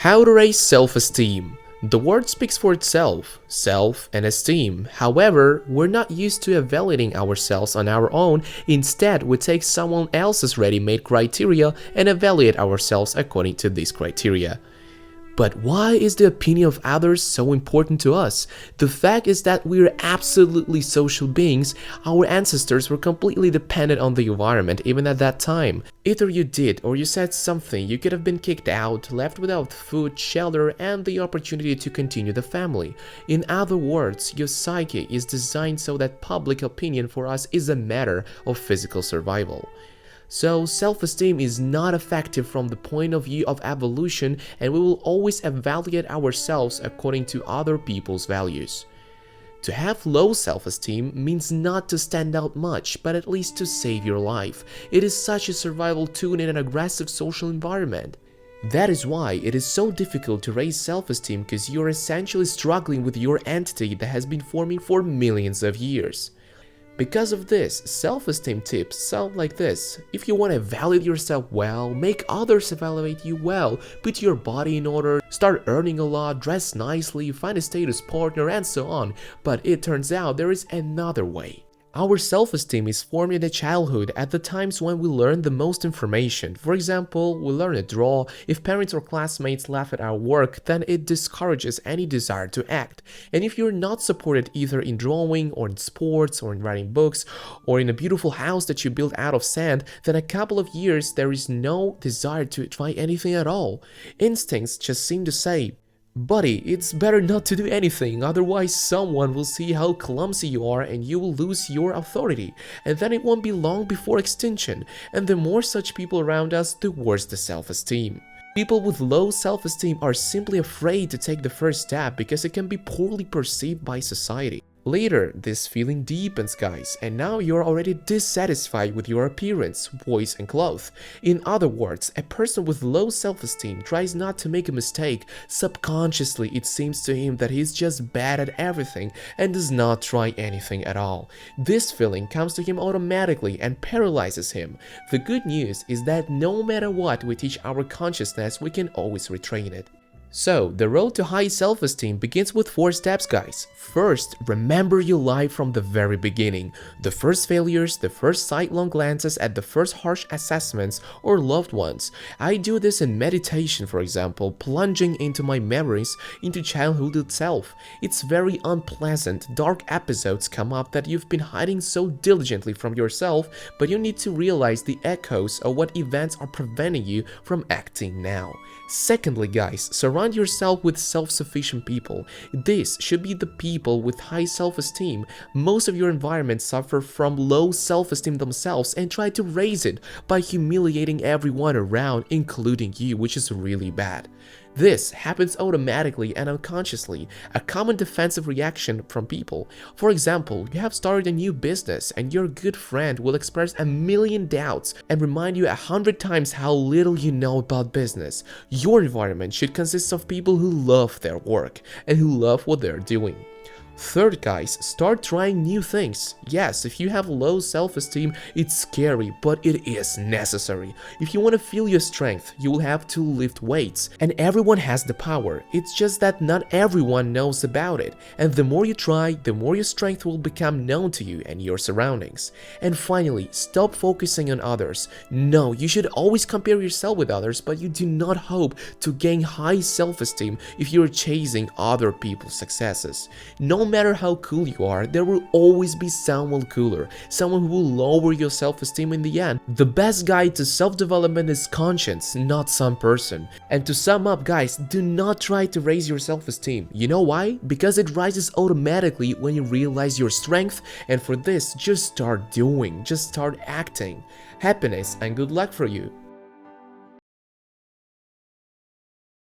How to raise self-esteem. The word speaks for itself, self and esteem. However, we're not used to evaluating ourselves on our own. Instead, we take someone else's ready-made criteria and evaluate ourselves according to these criteria. But why is the opinion of others so important to us? The fact is that we're absolutely social beings. Our ancestors were completely dependent on the environment even at that time. Either you did or you said something, you could have been kicked out, left without food, shelter, and the opportunity to continue the family. In other words, your psyche is designed so that public opinion for us is a matter of physical survival. So, self-esteem is not effective from the point of view of evolution, and we will always evaluate ourselves according to other people's values. To have low self-esteem means not to stand out much, but at least to save your life. It is such a survival tool in an aggressive social environment. That is why it is so difficult to raise self-esteem, because you're essentially struggling with your entity that has been forming for millions of years. Because of this, self-esteem tips sound like this. If you want to evaluate yourself well, make others evaluate you well, put your body in order, start earning a lot, dress nicely, find a status partner, and so on. But it turns out there is another way. Our self-esteem is formed in the childhood at the times when we learn the most information. For example, we learn to draw. If parents or classmates laugh at our work, then it discourages any desire to act. And if you're not supported either in drawing or in sports or in writing books or in a beautiful house that you built out of sand, then a couple of years there is no desire to try anything at all. Instincts just seem to say, "Buddy, it's better not to do anything, otherwise someone will see how clumsy you are and you will lose your authority, and then it won't be long before extinction." And the more such people around us, the worse the self-esteem. People with low self-esteem are simply afraid to take the first step because it can be poorly perceived by society. Later, this feeling deepens, guys, and now you're already dissatisfied with your appearance, voice, and clothes. In other words, a person with low self-esteem tries not to make a mistake. Subconsciously, it seems to him that he's just bad at everything and does not try anything at all. This feeling comes to him automatically and paralyzes him. The good news is that no matter what we teach our consciousness, we can always retrain it. So, the road to high self-esteem begins with 4 steps, guys. First, remember your life from the very beginning. The first failures, the first sidelong glances at the first harsh assessments or loved ones. I do this in meditation, for example, plunging into my memories, into childhood itself. It's very unpleasant. Dark episodes come up that you've been hiding so diligently from yourself, but you need to realize the echoes of what events are preventing you from acting now. Secondly, guys, surround yourself with self-sufficient people. This should be the people with high self-esteem. Most of your environment suffer from low self-esteem themselves and try to raise it by humiliating everyone around, including you, which is really bad. This happens automatically and unconsciously, a common defensive reaction from people. For example, you have started a new business and your good friend will express a million doubts and remind you 100 times how little you know about business. Your environment should consist of people who love their work and who love what they're doing. Third, guys, start trying new things. Yes, if you have low self-esteem, it's scary, but it is necessary. If you want to feel your strength, you will have to lift weights, and everyone has the power. It's just that not everyone knows about it, and the more you try, the more your strength will become known to you and your surroundings. And finally, stop focusing on others. No, you should always compare yourself with others, but you do not hope to gain high self-esteem if you're chasing other people's successes. No matter how cool you are, there will always be someone cooler, someone who will lower your self-esteem in the end. The best guide to self-development is conscience, not some person. And to sum up, guys, do not try to raise your self-esteem. You know why? Because it rises automatically when you realize your strength, and for this, just start doing, just start acting. Happiness and good luck for you.